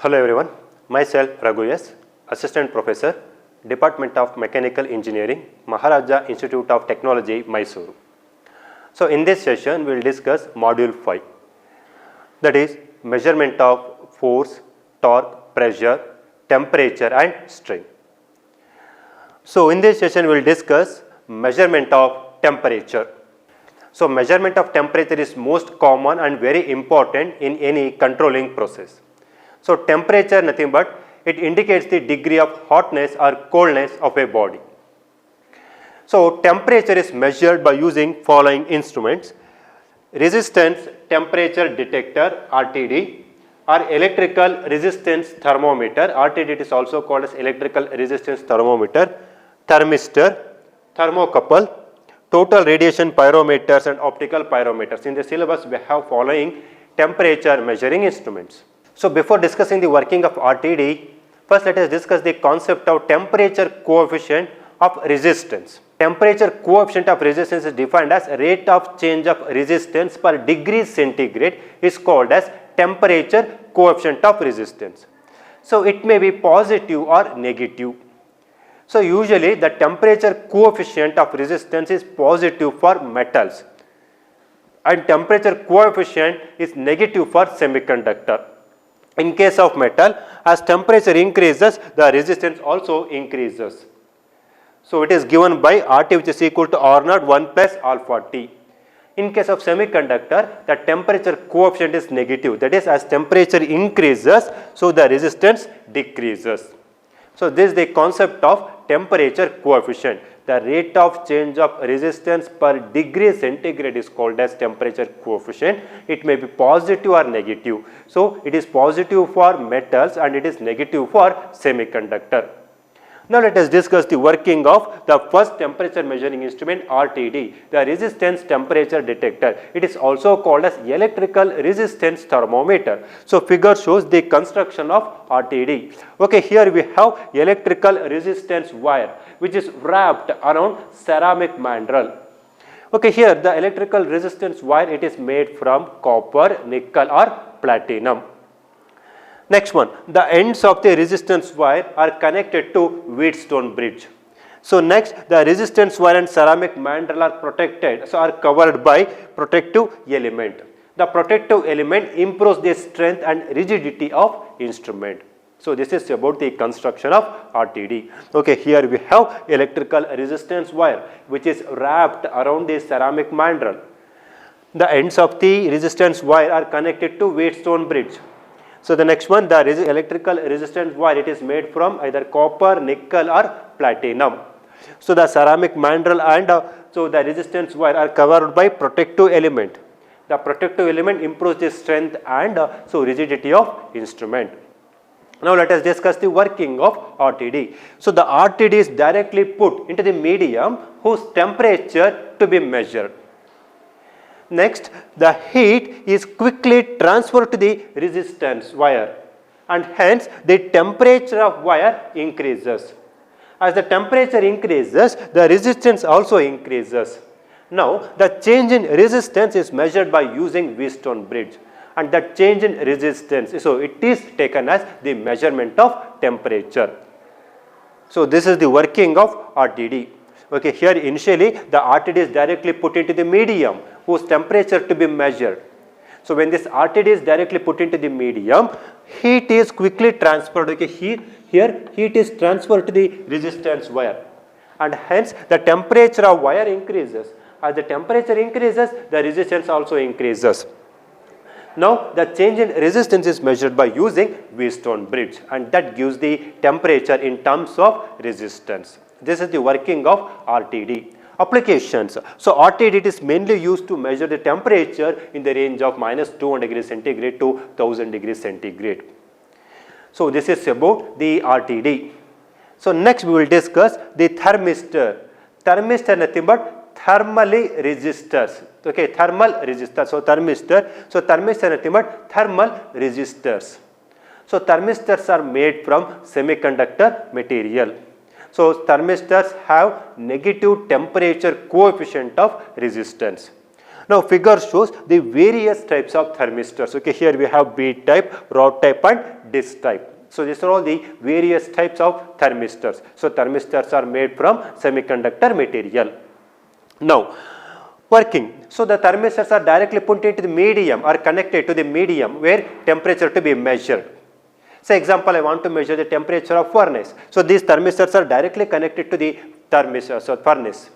Hello everyone, myself Raghu S, Assistant Professor, Department of Mechanical Engineering, Maharaja Institute of Technology, Mysuru. So in this session we will discuss Module 5, that is measurement of force, torque, pressure, temperature and strain. So in this session we will discuss measurement of temperature. So measurement of temperature is most common and very important in any controlling process. So temperature nothing but it indicates the degree of hotness or coldness of a body. So temperature is measured by using following instruments: resistance temperature detector RTD, or electrical resistance thermometer. RTD it is also called as electrical resistance thermometer, thermistor, thermocouple, total radiation pyrometers and optical pyrometers. In the syllabus we have following temperature measuring instruments. So before discussing the working of RTD, first let us discuss the concept of temperature coefficient of resistance. Temperature coefficient of resistance is defined as rate of change of resistance per degree centigrade is called as temperature coefficient of resistance. So it may be positive or negative. So usually the temperature coefficient of resistance is positive for metals and temperature coefficient is negative for semiconductor. In case of metal, as temperature increases, the resistance also increases. So it is given by RT which is equal to R0 1 plus alpha T. In case of semiconductor, the temperature coefficient is negative. That is, as temperature increases, so the resistance decreases. So this is the concept of temperature coefficient. The rate of change of resistance per degree centigrade is called as temperature coefficient. It may be positive or negative. So it is positive for metals and it is negative for semiconductor. Now let us discuss the working of the first temperature measuring instrument RTD, the resistance temperature detector. It is also called as electrical resistance thermometer. So figure shows the construction of RTD. Okay, here we have electrical resistance wire which is wrapped around ceramic mandrel. Okay, here the electrical resistance wire it is made from copper, nickel or platinum. Next one, the ends of the resistance wire are connected to Wheatstone bridge. So next, the resistance wire and ceramic mandrel are protected, so are covered by protective element. The protective element improves the strength and rigidity of instrument. So this is about the construction of RTD. Okay, here we have electrical resistance wire which is wrapped around the ceramic mandrel. The ends of the resistance wire are connected to Wheatstone bridge. So the next one, the electrical resistance wire, it is made from either copper, nickel or platinum. So the ceramic mandrel and so the resistance wire are covered by protective element. The protective element improves the strength and so rigidity of instrument. Now let us discuss the working of RTD. So the RTD is directly put into the medium whose temperature to be measured. Next, the heat is quickly transferred to the resistance wire and hence the temperature of wire increases. As the temperature increases, the resistance also increases. Now, the change in resistance is measured by using Wheatstone bridge and that change in resistance, so it is taken as the measurement of temperature. So this is the working of RTD. Okay, here initially the RTD is directly put into the medium whose temperature to be measured. So when this RTD is directly put into the medium, heat is quickly transferred. Okay, here heat is transferred to the resistance wire and hence the temperature of wire increases. As the temperature increases, the resistance also increases. Now the change in resistance is measured by using Wheatstone bridge and that gives the temperature in terms of resistance. This is the working of RTD. Applications. So RTD it is mainly used to measure the temperature in the range of -200 degrees centigrade to 1000 degrees centigrade. So this is about the RTD. So next we will discuss the thermistor. Thermistor nothing but thermally resistors. Okay, thermal resistors. So thermistor. So thermistor nothing but thermal resistors. So thermistors are made from semiconductor material. So thermistors have negative temperature coefficient of resistance. Now figure shows the various types of thermistors. Okay, here we have bead type, rod type and disc type. So these are all the various types of thermistors. So thermistors are made from semiconductor material. Now working. So the thermistors are directly put into the medium or connected to the medium where temperature to be measured. Say example, I want to measure the temperature of furnace. So these thermistors are directly connected to the furnace.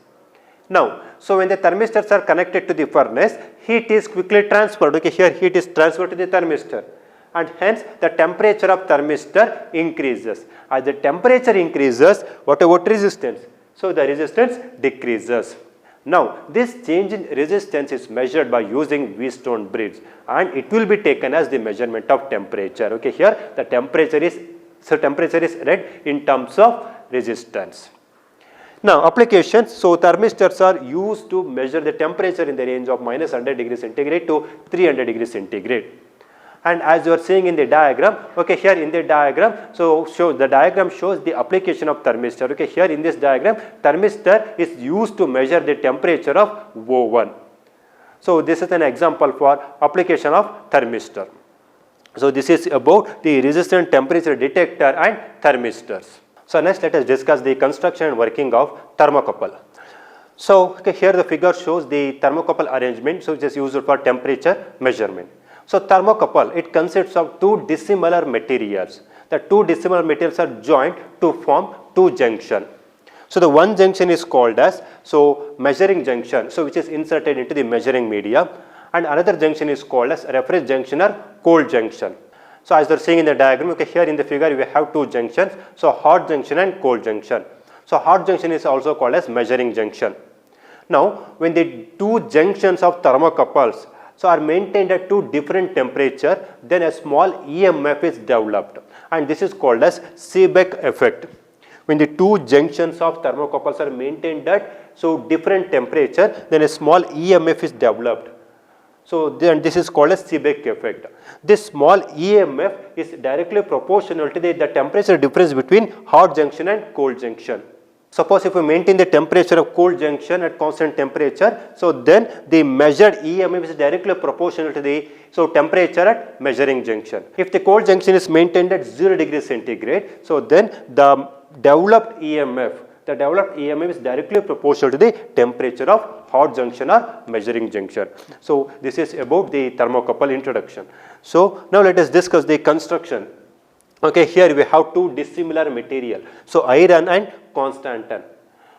Now, so when the thermistors are connected to the furnace, heat is quickly transferred. Okay, here heat is transferred to the thermistor, and hence the temperature of thermistor increases. As the temperature increases, what about resistance? So the resistance decreases. Now, this change in resistance is measured by using Wheatstone bridge, and it will be taken as the measurement of temperature. Okay, here the temperature is read in terms of resistance. Now, applications. So thermistors are used to measure the temperature in the range of -100 degrees centigrade to 300 degrees centigrade. And as you are seeing in the diagram, okay, here in the diagram, so the diagram shows the application of thermistor. Okay, here in this diagram, thermistor is used to measure the temperature of oven. So this is an example for application of thermistor. So this is about the resistant temperature detector and thermistors. So next let us discuss the construction and working of thermocouple. So okay, here the figure shows the thermocouple arrangement, so it is used for temperature measurement. So thermocouple, it consists of two dissimilar materials. The two dissimilar materials are joined to form two junctions. So the one junction is called as measuring junction, so which is inserted into the measuring media, and another junction is called as reference junction or cold junction. So as you are seeing in the diagram, okay, here in the figure we have two junctions, so hot junction and cold junction. So hot junction is also called as measuring junction. Now when the two junctions of thermocouples are maintained at two different temperature, then a small EMF is developed, and this is called as Seebeck effect. When the two junctions of thermocouples are maintained at different temperature, then a small EMF is developed. So then this is called as Seebeck effect. This small EMF is directly proportional to the temperature difference between hot junction and cold junction. Suppose if we maintain the temperature of cold junction at constant temperature, so then the measured EMF is directly proportional to the temperature at measuring junction. If the cold junction is maintained at 0 degrees centigrade, so then the developed EMF is directly proportional to the temperature of hot junction or measuring junction. So this is about the thermocouple introduction. So now let us discuss the construction. Okay, here we have two dissimilar material, so iron and constantan.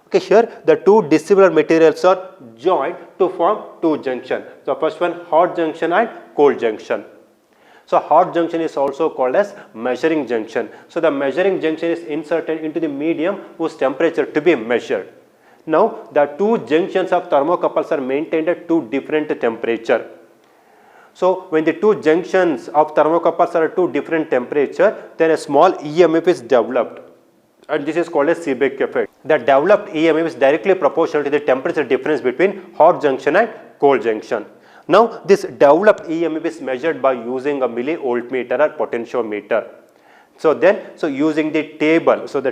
Okay, here the two dissimilar materials are joined to form two junctions. So first one, hot junction and cold junction. So hot junction is also called as measuring junction. So the measuring junction is inserted into the medium whose temperature to be measured. Now the two junctions of thermocouples are maintained at two different temperature. So when the two junctions of thermocouples are at two different temperature, then a small EMF is developed, and this is called as Seebeck effect. The developed EMF is directly proportional to the temperature difference between hot junction and cold junction. Now this developed EMF is measured by using a millivoltmeter or potentiometer. So using the table, so in the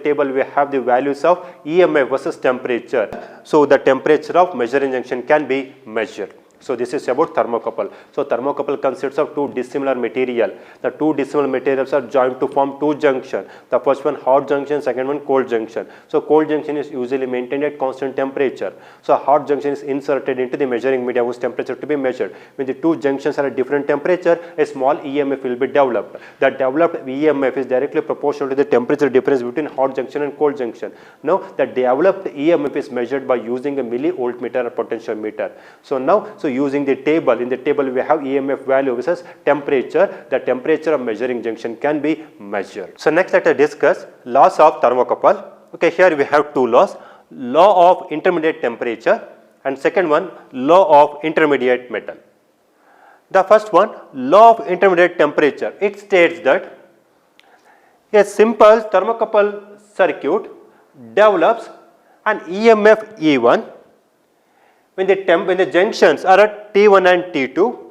table we have the values of EMF versus temperature. So the temperature of measuring junction can be measured. So this is about thermocouple. So thermocouple consists of two dissimilar material. The two dissimilar materials are joined to form two junctions. The first one hot junction, second one cold junction. So cold junction is usually maintained at constant temperature. So hot junction is inserted into the measuring media whose temperature to be measured. When the two junctions are at different temperature, a small EMF will be developed. The developed EMF is directly proportional to the temperature difference between hot junction and cold junction. Now the developed EMF is measured by using a millivoltmeter or potentiometer. So using the table, in the table we have EMF value versus temperature. The temperature of measuring junction can be measured. So next let us discuss laws of thermocouple. Okay, here we have two laws. Law of intermediate temperature and second one, law of intermediate metal. The first one, law of intermediate temperature. It states that a simple thermocouple circuit develops an EMF E1 when the junctions are at T1 and T2,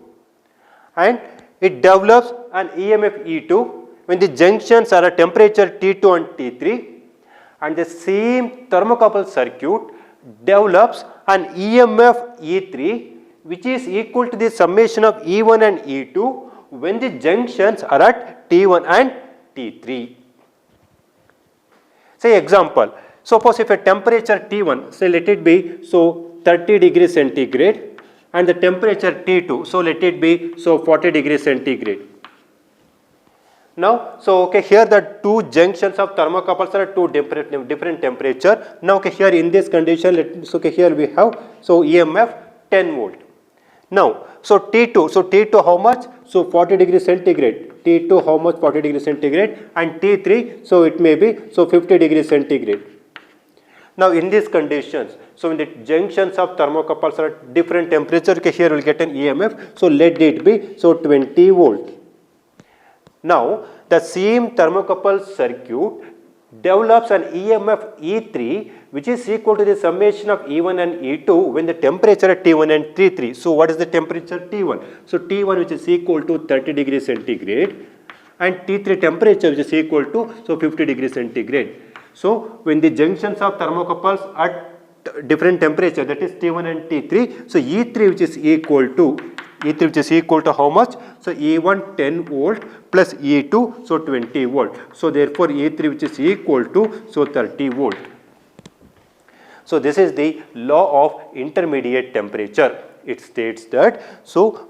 and it develops an EMF E2 when the junctions are at temperature T2 and T3, and the same thermocouple circuit develops an EMF E3 which is equal to the summation of E1 and E2 when the junctions are at T1 and T3. Say example, suppose if a temperature T1, say let it be 30 degrees centigrade, and the temperature T2, so let it be 40 degrees centigrade. Now, here the two junctions of thermocouples are at two different temperature. Now, here in this condition, here we have EMF 10 volt. Now, T2 how much? 40 degrees centigrade. T2 how much? 40 degrees centigrade, and T3 it may be 50 degrees centigrade. Now, in these conditions, in the junctions of thermocouples are at different temperature, here we will get an EMF. So let it be 20 volt. Now, the same thermocouple circuit develops an EMF E3 which is equal to the summation of E1 and E2 when the temperature at T1 and T3. So, what is the temperature T1? So, T1 which is equal to 30 degrees centigrade, and T3 temperature which is equal to 50 degrees centigrade. So, when the junctions of thermocouples at different temperature, that is T1 and T3, so E3 which is equal to how much? So, E1 10 volt plus E2 20 volt. So, therefore, E3 which is equal to 30 volt. So, this is the law of intermediate temperature. It states that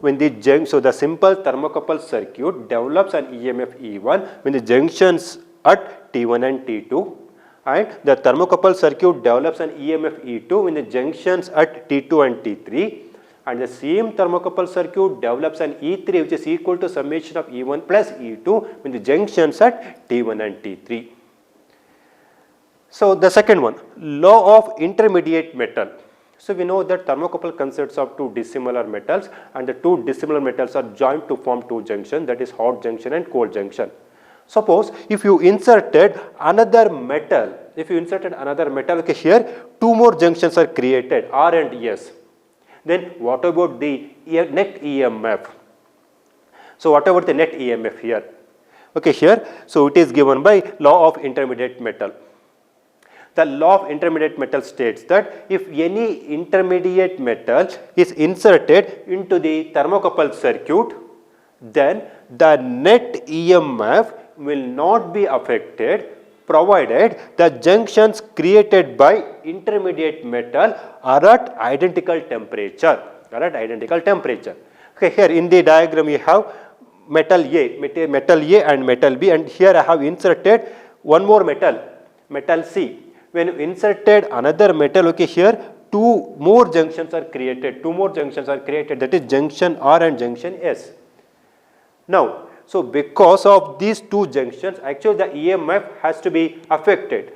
when the simple thermocouple circuit develops an EMF E1 when the junctions at T1 and T2, and the thermocouple circuit develops an EMF E2 when the junctions at T2 and T3, and the same thermocouple circuit develops an E3 which is equal to summation of E1 plus E2 when the junctions at T1 and T3. So, the second one, law of intermediate metal. So, we know that thermocouple consists of two dissimilar metals, and the two dissimilar metals are joined to form two junctions, that is hot junction and cold junction. Suppose if you inserted another metal, okay, here two more junctions are created, R and S. Then what about the net EMF? So, what about the net EMF here? Okay, here, it is given by law of intermediate metal. The law of intermediate metal states that if any intermediate metal is inserted into the thermocouple circuit, then the net EMF will not be affected provided the junctions created by intermediate metal are at identical temperature. Okay, here in the diagram you have metal A and metal B, and here I have inserted one more metal C. When you inserted another metal, okay, here two more junctions are created, that is junction R and junction S. Now, because of these two junctions, actually the EMF has to be affected.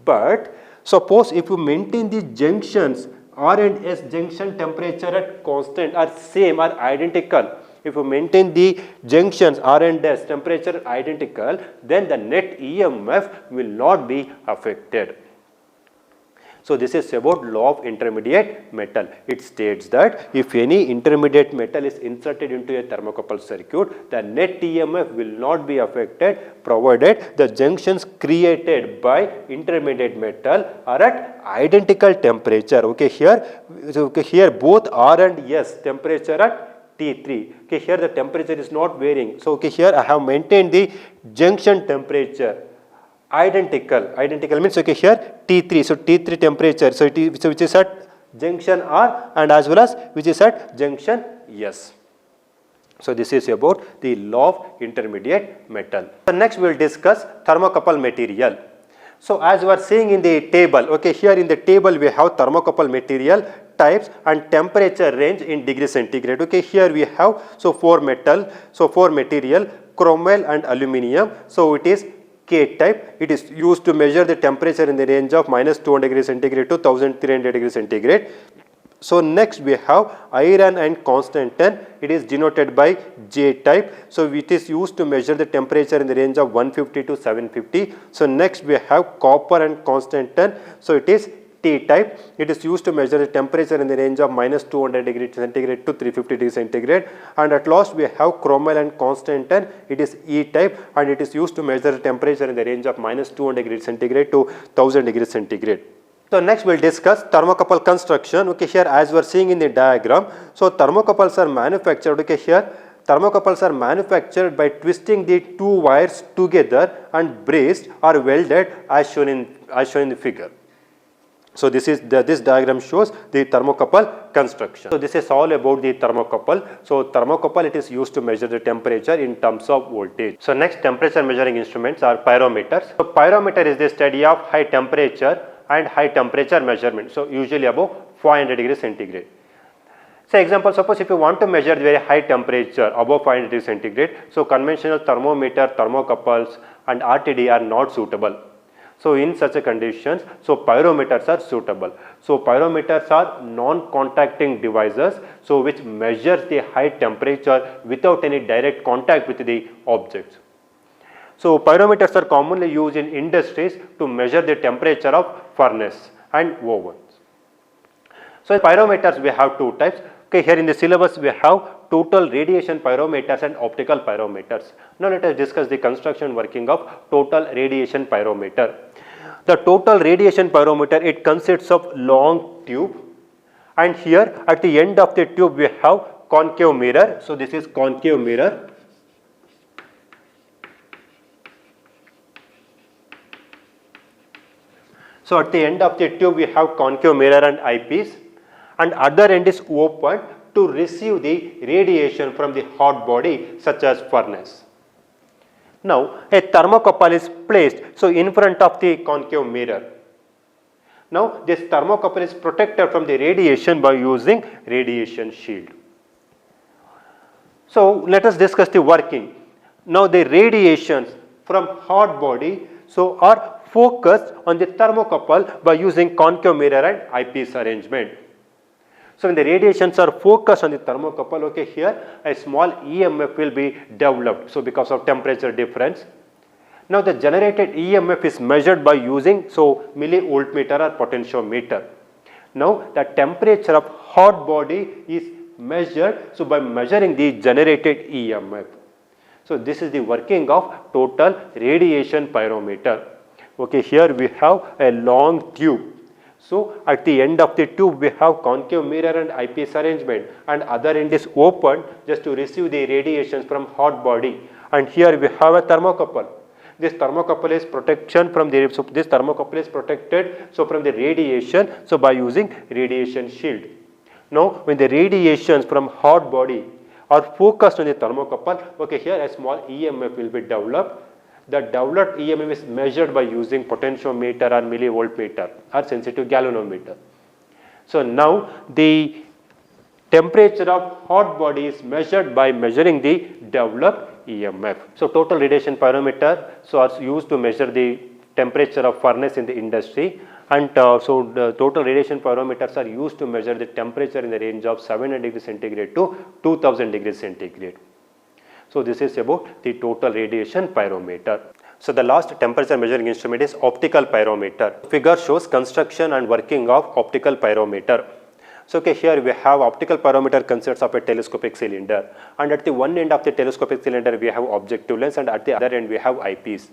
But suppose if you maintain the junctions R and S junction temperature at constant or same or identical, if you maintain the junctions R and S temperature identical, then the net EMF will not be affected. So, this is about law of intermediate metal. It states that if any intermediate metal is inserted into a thermocouple circuit, the net EMF will not be affected provided the junctions created by intermediate metal are at identical temperature. Okay, here both R and S temperature at T3. Okay, here the temperature is not varying. So, okay, here I have maintained the junction temperature identical means, okay, here T3, so T3 temperature, so it is which is at junction R and as well as which is at junction S. So, this is about the law of intermediate metal. So, next we will discuss thermocouple material. So, as we are seeing in the table, okay, here in the table we have thermocouple material types and temperature range in degree centigrade. Okay, here we have four material, chromel and aluminium. So, it is K type. It is used to measure the temperature in the range of -200 degrees centigrade to 1300 degrees centigrade. So, next we have iron and constantan. It is denoted by J type. So, it is used to measure the temperature in the range of 150 to 750. So, next we have copper and constantan. So, it is T type. It is used to measure the temperature in the range of -200 degrees centigrade to 350 degrees centigrade. And at last we have chromel and constantan. It is E type, and it is used to measure the temperature in the range of -200 degrees centigrade to 1000 degrees centigrade. So next we'll discuss thermocouple construction. Okay, here as we are seeing in the diagram, so thermocouples are manufactured. Okay, here thermocouples are manufactured by twisting the two wires together and braced or welded as shown in the figure. So this diagram shows the thermocouple construction. So this is all about the thermocouple. So thermocouple, it is used to measure the temperature in terms of voltage. So next, temperature measuring instruments are pyrometers. So pyrometer is the study of high temperature and high temperature measurement. So usually above 400 degrees centigrade. Say example, suppose if you want to measure the very high temperature above 500 degrees centigrade, so conventional thermometer, thermocouples and RTD are not suitable. So in such a conditions, so pyrometers are suitable. So pyrometers are non-contacting devices, so which measures the high temperature without any direct contact with the objects. So pyrometers are commonly used in industries to measure the temperature of furnace and ovens. So pyrometers we have two types. Okay, here in the syllabus we have total radiation pyrometers and optical pyrometers. Now let us discuss the construction working of total radiation pyrometer. The total radiation pyrometer, it consists of long tube, and here at the end of the tube we have concave mirror. So this is concave mirror. So at the end of the tube we have concave mirror and eyepiece, and other end is open to receive the radiation from the hot body such as furnace. Now a thermocouple is placed so in front of the concave mirror. Now this thermocouple is protected from the radiation by using radiation shield. So let us discuss the working. Now the radiations from hot body so are focused on the thermocouple by using concave mirror and eyepiece arrangement. So when the radiations are focused on the thermocouple, okay, here a small EMF will be developed. So because of temperature difference. Now the generated EMF is measured by using millivoltmeter or potentiometer. Now the temperature of hot body is measured by measuring the generated EMF. So this is the working of total radiation pyrometer. Okay, here we have a long tube. So at the end of the tube we have concave mirror and eyepiece arrangement, and other end is open just to receive the radiations from hot body, and here we have a thermocouple. This thermocouple is protection from the protected from the radiation by using radiation shield. Now when the radiations from hot body are focused on the thermocouple, okay, here a small EMF will be developed. The developed EMF is measured by using potentiometer or millivoltmeter or sensitive galvanometer. So now the temperature of hot body is measured by measuring the developed EMF. So total radiation pyrometer are used to measure the temperature of furnace in the industry, and so the total radiation pyrometers are used to measure the temperature in the range of 700 degrees centigrade to 2000 degrees centigrade. So this is about the total radiation pyrometer. So the last temperature measuring instrument is optical pyrometer. Figure shows construction and working of optical pyrometer. So okay, here we have optical pyrometer consists of a telescopic cylinder, and at the one end of the telescopic cylinder we have objective lens, and at the other end we have eyepiece.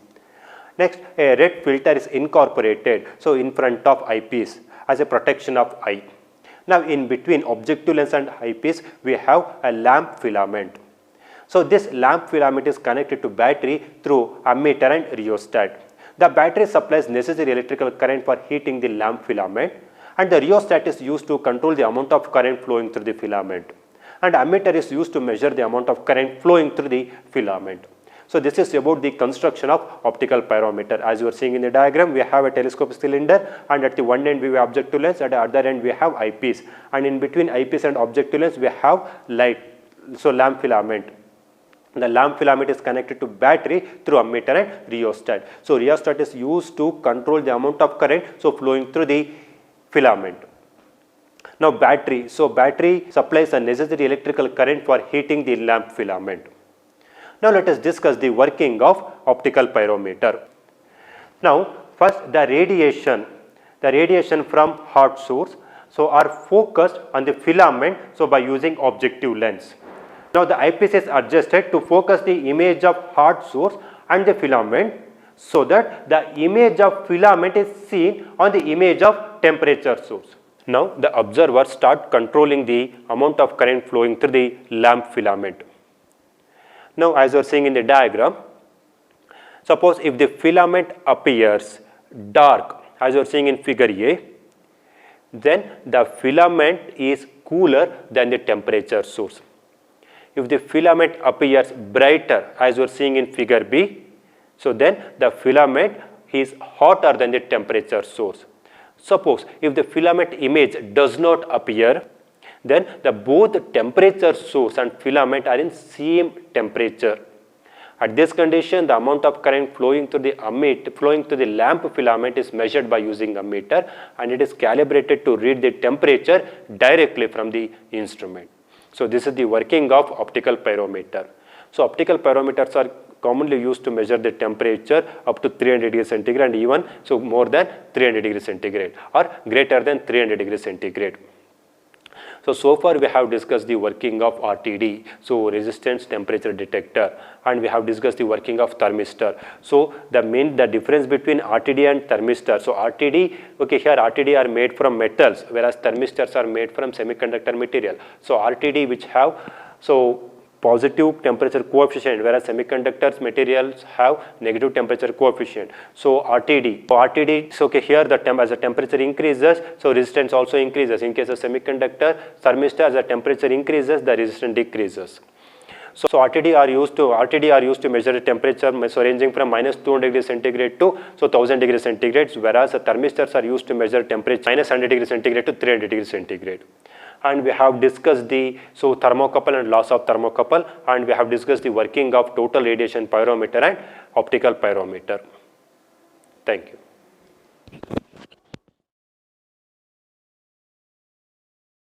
Next, a red filter is incorporated so in front of eyepiece as a protection of eye. Now in between objective lens and eyepiece we have a lamp filament. So this lamp filament is connected to battery through ammeter and rheostat. The battery supplies necessary electrical current for heating the lamp filament, and the rheostat is used to control the amount of current flowing through the filament, and ammeter is used to measure the amount of current flowing through the filament. So this is about the construction of optical pyrometer. As you are seeing in the diagram, we have a telescopic cylinder, and at the one end we have objective lens, at the other end we have eyepiece, and in between eyepiece and objective lens we have light, so lamp filament. The lamp filament is connected to battery through ammeter and rheostat. So rheostat is used to control the amount of current flowing through the filament. Now battery supplies a necessary electrical current for heating the lamp filament. Now let us discuss the working of optical pyrometer. Now first, the radiation from hot source are focused on the filament by using objective lens. Now the eyepiece is adjusted to focus the image of hot source and the filament so that the image of filament is seen on the image of temperature source. Now the observer start controlling the amount of current flowing through the lamp filament. Now as you are seeing in the diagram, suppose if the filament appears dark as you are seeing in figure A, then the filament is cooler than the temperature source. If the filament appears brighter as you are seeing in figure B, so then the filament is hotter than the temperature source. Suppose if the filament image does not appear, then both the temperature source and filament are in same temperature. At this condition, the amount of current flowing through the lamp filament is measured by using a meter, and it is calibrated to read the temperature directly from the instrument. So this is the working of optical pyrometer. So optical pyrometers are commonly used to measure the temperature up to 300 degrees centigrade and even so more than 300 degrees centigrade or greater than 300 degrees centigrade. So far we have discussed the working of RTD, so resistance temperature detector, and we have discussed the working of thermistor. So the difference between RTD and thermistor. So RTD, okay, here RTD are made from metals, whereas thermistors are made from semiconductor material. So RTD which have positive temperature coefficient, whereas semiconductors materials have negative temperature coefficient. So RTD, so okay, here as the temperature increases, so resistance also increases. In case of semiconductor, thermistor, as the temperature increases, the resistance decreases. So RTD are used to measure the temperature, so ranging from minus 200 degrees centigrade to 1000 degrees centigrade, whereas the thermistors are used to measure temperature minus 100 degrees centigrade to 300 degrees centigrade. And we have discussed the thermocouple and loss of thermocouple, and we have discussed the working of total radiation pyrometer and optical pyrometer. Thank you.